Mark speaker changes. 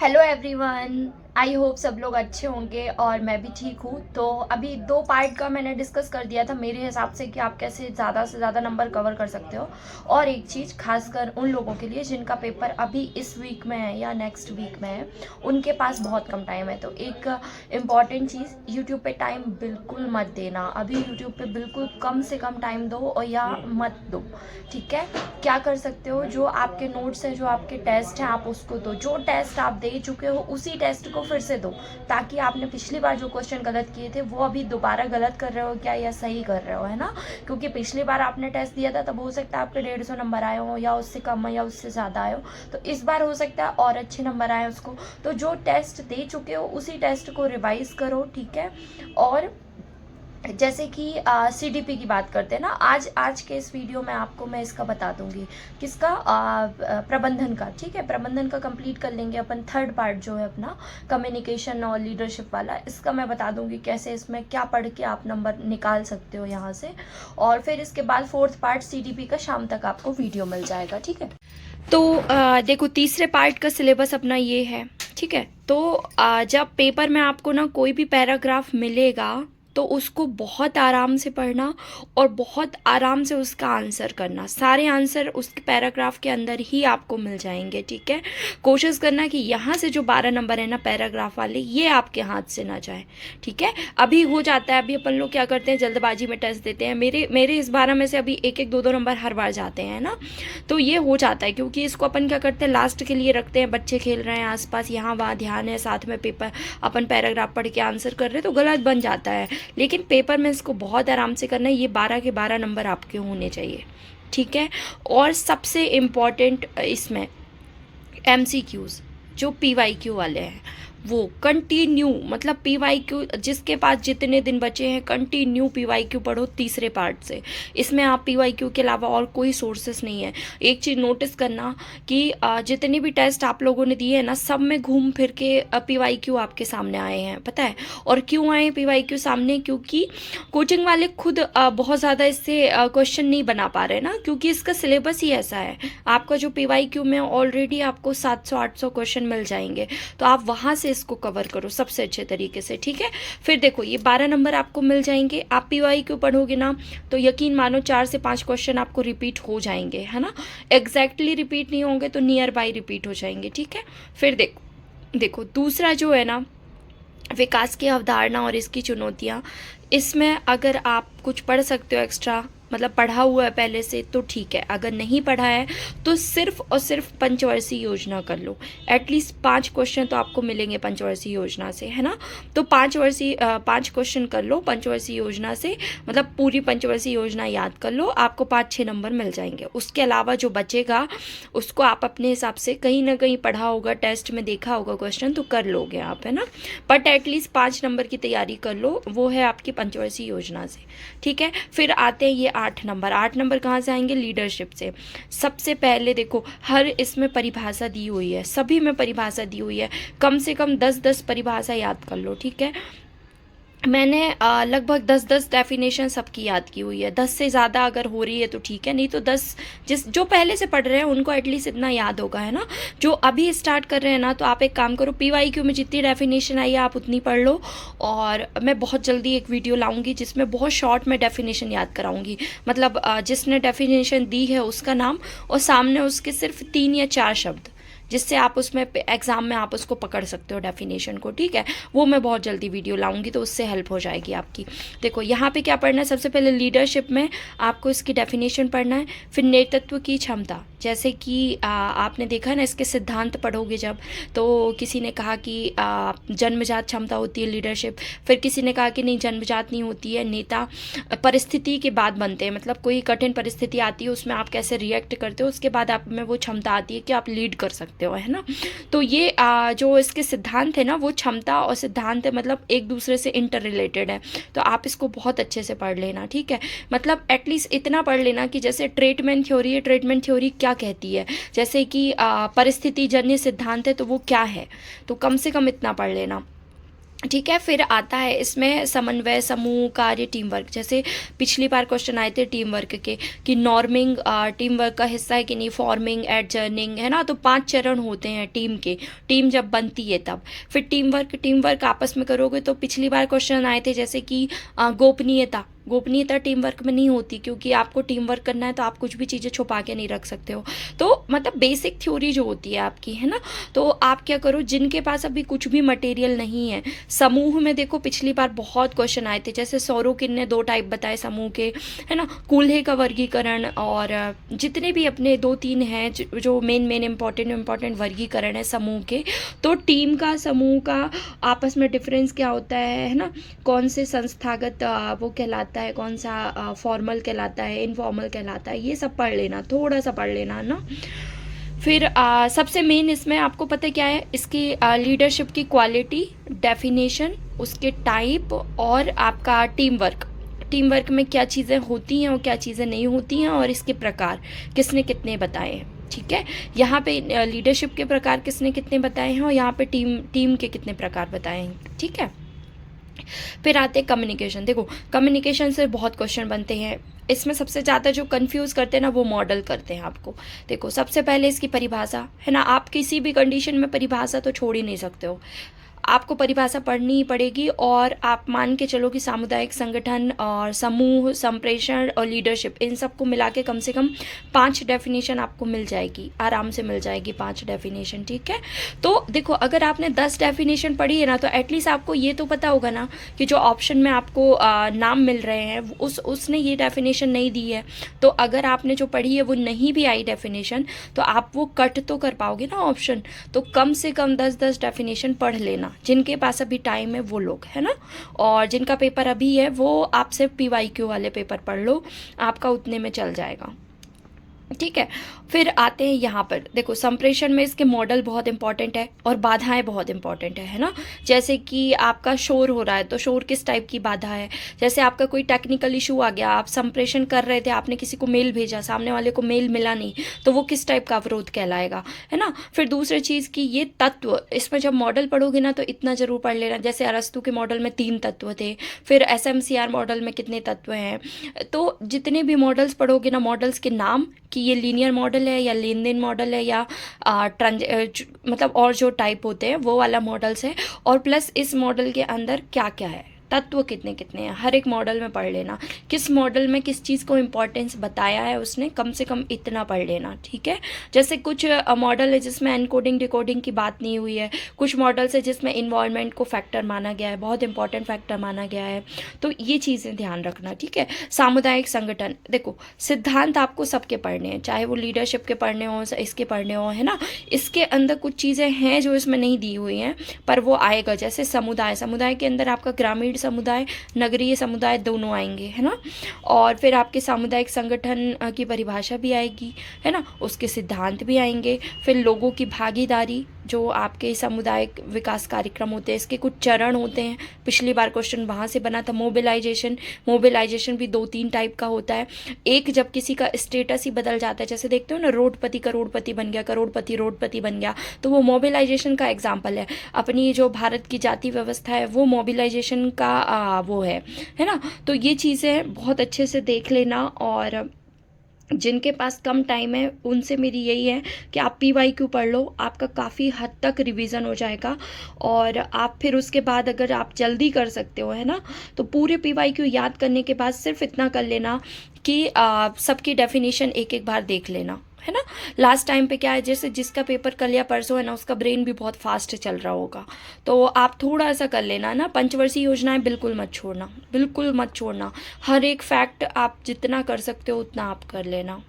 Speaker 1: Hello everyone, I hope सब लोग अच्छे होंगे और मैं भी ठीक हूँ। तो अभी 2 पार्ट का मैंने डिस्कस कर दिया था मेरे हिसाब से कि आप कैसे ज़्यादा से ज़्यादा नंबर कवर कर सकते हो। और एक चीज़ खासकर उन लोगों के लिए जिनका पेपर अभी इस वीक में है या नेक्स्ट वीक में है, उनके पास बहुत कम टाइम है। तो एक इम्पॉर्टेंट चीज़, यूट्यूब पे टाइम बिल्कुल मत देना। अभी यूट्यूब पे बिल्कुल कम से कम टाइम दो और या मत दो, ठीक है। क्या कर सकते हो, जो आपके नोट्स हैं, जो आपके टेस्ट हैं, आप उसको दो। जो टेस्ट आप दे चुके हो उसी टेस्ट को फिर से दो, ताकि आपने पिछली बार जो क्वेश्चन गलत किए थे वो अभी दोबारा गलत कर रहे हो क्या या सही कर रहे हो, है ना। क्योंकि पिछली बार आपने टेस्ट दिया था तब हो सकता है आपके 150 नंबर आए हो या उससे कम या उससे ज़्यादा आए हो। तो इस बार हो सकता है और अच्छे नंबर आए उसको। तो जो टेस्ट दे चुके हो उसी टेस्ट को रिवाइज करो, ठीक है। और जैसे कि सीडीपी की बात करते हैं ना, आज आज के इस वीडियो में आपको मैं इसका बता दूंगी, किसका, प्रबंधन का, ठीक है। प्रबंधन का कंप्लीट कर लेंगे अपन। थर्ड पार्ट जो है अपना कम्युनिकेशन और लीडरशिप वाला, इसका मैं बता दूंगी कैसे इसमें क्या पढ़ के आप नंबर निकाल सकते हो यहाँ से। और फिर इसके बाद फोर्थ पार्ट सीडीपी का शाम तक आपको वीडियो मिल जाएगा, ठीक है। तो देखो, तीसरे पार्ट का सिलेबस अपना ये है, ठीक है। तो जब पेपर में आपको ना कोई भी पैराग्राफ मिलेगा तो उसको बहुत आराम से पढ़ना और बहुत आराम से उसका आंसर करना। सारे आंसर उस पैराग्राफ के अंदर ही आपको मिल जाएंगे, ठीक है। कोशिश करना कि यहाँ से जो 12 नंबर है ना पैराग्राफ वाले, ये आपके हाथ से ना जाए, ठीक है। अभी हो जाता है, अभी अपन लोग क्या करते हैं, जल्दबाजी में टेस्ट देते हैं। मेरे मेरे इस 12 में से अभी एक एक दो दो नंबर हर बार जाते हैं ना। तो ये हो जाता है क्योंकि इसको अपन क्या करते हैं, लास्ट के लिए रखते हैं। बच्चे खेल रहे हैं आसपास, यहाँ वहाँ ध्यान है, साथ में पेपर अपन पैराग्राफ पढ़ के आंसर कर रहे हैं, तो गलत बन जाता है। लेकिन पेपर में इसको बहुत आराम से करना है। ये 12 के 12 नंबर आपके होने चाहिए, ठीक है। और सबसे इम्पॉर्टेंट इसमें MCQs, जो PYQ वाले हैं, वो कंटिन्यू, मतलब PYQ जिसके पास जितने दिन बचे हैं कंटिन्यू PYQ पढ़ो तीसरे पार्ट से। इसमें आप PYQ के अलावा और कोई सोर्सेस नहीं है। एक चीज़ नोटिस करना कि जितने भी टेस्ट आप लोगों ने दिए हैं ना, सब में घूम फिर के PYQ आपके सामने आए हैं, पता है। और क्यों आए PYQ सामने, क्योंकि कोचिंग वाले खुद बहुत ज़्यादा इससे क्वेश्चन नहीं बना पा रहे ना, क्योंकि इसका सिलेबस ही ऐसा है। आपका जो PYQ में ऑलरेडी आपको 700-800 क्वेश्चन मिल जाएंगे, तो आप वहाँ से इसको कवर करो सबसे अच्छे तरीके से, ठीक है। फिर देखो, ये 12 नंबर आपको मिल जाएंगे। आप PYQ पढ़ोगे ना तो यकीन मानो 4 से 5 क्वेश्चन आपको रिपीट हो जाएंगे, है ना। एग्जैक्टली रिपीट नहीं होंगे तो नियर बाई रिपीट हो जाएंगे, ठीक है। फिर देखो देखो दूसरा जो है ना, विकास की अवधारणा और इसकी चुनौतियाँ। इसमें अगर आप कुछ पढ़ सकते हो एक्स्ट्रा, मतलब पढ़ा हुआ है पहले से, तो ठीक है। अगर नहीं पढ़ा है तो सिर्फ और सिर्फ पंचवर्षीय योजना कर लो। एटलीस्ट 5 क्वेश्चन तो आपको मिलेंगे पंचवर्षीय योजना से, है ना। तो 5 क्वेश्चन कर लो पंचवर्षीय योजना से, मतलब पूरी पंचवर्षीय योजना याद कर लो, आपको 5-6 नंबर मिल जाएंगे। उसके अलावा जो बचेगा उसको आप अपने हिसाब से कहीं ना कहीं पढ़ा होगा, टेस्ट में देखा होगा क्वेश्चन, तो कर लोगे आप, है ना। बट एटलीस्ट 5 नंबर की तैयारी कर लो, वो है आपकी पंचवर्षीय योजना से, ठीक है। फिर आते हैं ये 8 नंबर कहाँ से आएंगे, लीडरशिप से। सबसे पहले देखो, हर इसमें परिभाषा दी हुई है, सभी में परिभाषा दी हुई है। कम से कम 10-10 परिभाषा याद कर लो, ठीक है। मैंने लगभग 10-10 डेफिनेशन सबकी याद की हुई है। 10 से ज़्यादा अगर हो रही है तो ठीक है, नहीं तो 10, जो पहले से पढ़ रहे हैं उनको एटलीस्ट इतना याद होगा, है ना। जो अभी स्टार्ट कर रहे हैं ना, तो आप एक काम करो, PYQ में जितनी डेफिनेशन आई है आप उतनी पढ़ लो। और मैं बहुत जल्दी एक वीडियो लाऊंगी जिसमें बहुत शॉर्ट में डेफिनेशन याद कराऊंगी। मतलब जिसने डेफिनेशन दी है उसका नाम और सामने उसके सिर्फ 3 या 4 शब्द, जिससे आप उसमें एग्जाम में आप उसको पकड़ सकते हो डेफिनेशन को, ठीक है। वो मैं बहुत जल्दी वीडियो लाऊंगी तो उससे हेल्प हो जाएगी आपकी। देखो यहाँ पे क्या पढ़ना है, सबसे पहले लीडरशिप में आपको इसकी डेफिनेशन पढ़ना है। फिर नेतृत्व की क्षमता, जैसे कि आपने देखा ना, इसके सिद्धांत पढ़ोगे जब, तो किसी ने कहा कि जन्मजात क्षमता होती है लीडरशिप। फिर किसी ने कहा कि नहीं, जन्मजात नहीं होती है, नेता परिस्थिति के बाद बनते हैं। मतलब कोई कठिन परिस्थिति आती है, उसमें आप कैसे रिएक्ट करते हो, उसके बाद आप में वो क्षमता आती है कि आप लीड कर सकते हो, है ना। तो ये जो इसके सिद्धांत है ना, वो क्षमता और सिद्धांत मतलब एक दूसरे से इंटर रिलेटेड है। तो आप इसको बहुत अच्छे से पढ़ लेना, ठीक है। मतलब एटलीस्ट इतना पढ़ लेना कि जैसे ट्रीटमेंट थ्योरी है, ट्रीटमेंट थ्योरी क्या कहती है, जैसे कि परिस्थिति जन्य सिद्धांत है तो वो क्या है, तो कम से कम इतना पढ़ लेना। ठीक है। फिर आता है इसमें समन्वय, समूह कार्य, टीम वर्क। जैसे पिछली बार क्वेश्चन आए थे टीम वर्क के कि नॉर्मिंग टीम वर्क का हिस्सा है कि नहीं, फॉर्मिंग, एडजर्निंग, है ना। तो 5 चरण होते हैं टीम के, टीम जब बनती है तब। फिर टीम वर्क आपस में करोगे तो पिछली बार क्वेश्चन आए थे जैसे कि गोपनीयता, गोपनीयता टीम वर्क में नहीं होती, क्योंकि आपको टीम वर्क करना है तो आप कुछ भी चीज़ें छुपा के नहीं रख सकते हो। तो मतलब बेसिक थ्योरी जो होती है आपकी, है ना। तो आप क्या करो, जिनके पास अभी कुछ भी मटेरियल नहीं है, समूह में देखो पिछली बार बहुत क्वेश्चन आए थे, जैसे सोरोकिन ने 2 टाइप बताए समूह के, है ना। कूल्हे का वर्गीकरण और जितने भी अपने 2-3 हैं जो मेन इंपॉर्टेंट वर्गीकरण है समूह के। तो टीम का, समूह का आपस में डिफरेंस क्या होता है ना। कौन से संस्थागत वो कहलाता है, कौन सा फॉर्मल कहलाता है, इनफॉर्मल कहलाता है, ये सब पढ़ लेना, थोड़ा सा पढ़ लेना ना। फिर सबसे मेन इसमें आपको पता क्या है, इसकी लीडरशिप की क्वालिटी, डेफिनेशन, उसके टाइप और आपका टीम वर्क में क्या चीज़ें होती हैं और क्या चीज़ें नहीं होती हैं, और इसके प्रकार किसने कितने बताए हैं। ठीक है, यहाँ पे लीडरशिप के प्रकार किसने कितने बताए हैं और यहाँ पे टीम के कितने प्रकार बताए हैं। ठीक है। फिर आते हैं कम्युनिकेशन। देखो कम्युनिकेशन से बहुत क्वेश्चन बनते हैं। इसमें सबसे ज़्यादा जो कंफ्यूज करते हैं ना, वो मॉडल करते हैं आपको। देखो सबसे पहले इसकी परिभाषा, है ना। आप किसी भी कंडीशन में परिभाषा तो छोड़ ही नहीं सकते हो, आपको परिभाषा पढ़नी ही पड़ेगी। और आप मान के चलो कि सामुदायिक संगठन और समूह, संप्रेषण और लीडरशिप, इन सबको मिला के कम से कम 5 डेफिनेशन आपको मिल जाएगी, आराम से मिल जाएगी 5 डेफिनेशन। ठीक है। तो देखो अगर आपने 10 डेफिनेशन पढ़ी है ना, तो एटलीस्ट आपको ये तो पता होगा ना कि जो ऑप्शन में आपको नाम मिल रहे हैं उसने ये डेफिनेशन नहीं दी है। तो अगर आपने जो पढ़ी है वो नहीं भी आई डेफिनेशन, तो आप वो कट तो कर पाओगे ना ऑप्शन। तो कम से कम 10-10 डेफिनेशन पढ़ लेना, जिनके पास अभी टाइम है वो लोग, है ना। और जिनका पेपर अभी है वो आप सिर्फ PYQ वाले पेपर पढ़ लो, आपका उतने में चल जाएगा। ठीक है। फिर आते हैं यहाँ पर, देखो संप्रेषण में इसके मॉडल बहुत इंपॉर्टेंट है और बाधाएं बहुत इंपॉर्टेंट है ना। जैसे कि आपका शोर हो रहा है तो शोर किस टाइप की बाधा है। जैसे आपका कोई टेक्निकल इशू आ गया, आप संप्रेषण कर रहे थे, आपने किसी को मेल भेजा, सामने वाले को मेल मिला नहीं, तो वो किस टाइप का अवरोध कहलाएगा, है ना। फिर दूसरी चीज़ की ये तत्व, इसमें जब मॉडल पढ़ोगे ना तो इतना जरूर पढ़ लेना, जैसे अरस्तु के मॉडल में 3 तत्व थे, फिर SMCR मॉडल में कितने तत्व हैं। तो जितने भी मॉडल्स पढ़ोगे ना, मॉडल्स के नाम कि ये लीनियर मॉडल है या लेन देन मॉडल है या मतलब और जो टाइप होते हैं वो वाला मॉडल्स है, और प्लस इस मॉडल के अंदर क्या क्या है, तत्व कितने कितने हैं, हर एक मॉडल में पढ़ लेना। किस मॉडल में किस चीज़ को इम्पोर्टेंस बताया है उसने, कम से कम इतना पढ़ लेना। ठीक है। जैसे कुछ मॉडल है जिसमें एनकोडिंग डिकोडिंग की बात नहीं हुई है, कुछ मॉडल्स है जिसमें इन्वायरमेंट को फैक्टर माना गया है, बहुत इंपॉर्टेंट फैक्टर माना गया है। तो ये चीज़ें ध्यान रखना। ठीक है। सामुदायिक संगठन, देखो सिद्धांत आपको सबके पढ़ने हैं, चाहे वो लीडरशिप के पढ़ने हो, इसके पढ़ने हो, है ना। इसके अंदर कुछ चीज़ें हैं जो इसमें नहीं दी हुई हैं, पर वो आएगा। जैसे समुदाय के अंदर आपका ग्रामीण समुदाय, नगरीय समुदाय दोनों आएंगे, है ना। और फिर आपके सामुदायिक संगठन की परिभाषा भी आएगी, है ना, उसके सिद्धांत भी आएंगे। फिर लोगों की भागीदारी, जो आपके सामुदायिक विकास कार्यक्रम होते हैं, इसके कुछ चरण होते हैं। पिछली बार क्वेश्चन वहाँ से बना था। मोबिलाइजेशन भी 2-3 टाइप का होता है। एक जब किसी का स्टेटस ही बदल जाता है, जैसे देखते हो ना, रोडपति करोड़पति बन गया, करोड़पति रोडपति बन गया, तो वो मोबिलाइजेशन का एग्जाम्पल है। अपनी जो भारत की जाति व्यवस्था है वो मोबिलाइजेशन का वो है ना। तो ये चीज़ें बहुत अच्छे से देख लेना। और जिनके पास कम टाइम है उनसे मेरी यही है कि आप PYQ पढ़ लो, आपका काफ़ी हद तक रिवीजन हो जाएगा। और आप फिर उसके बाद अगर आप जल्दी कर सकते हो, है ना, तो पूरे PYQ याद करने के बाद सिर्फ इतना कर लेना कि सबकी डेफिनेशन एक एक बार देख लेना, है ना। लास्ट टाइम पे क्या है, जैसे जिसका पेपर कल या परसों है ना, उसका ब्रेन भी बहुत फास्ट चल रहा होगा, तो आप थोड़ा सा कर लेना ना। पंचवर्षीय योजनाएं बिल्कुल मत छोड़ना, हर एक फैक्ट आप जितना कर सकते हो उतना आप कर लेना।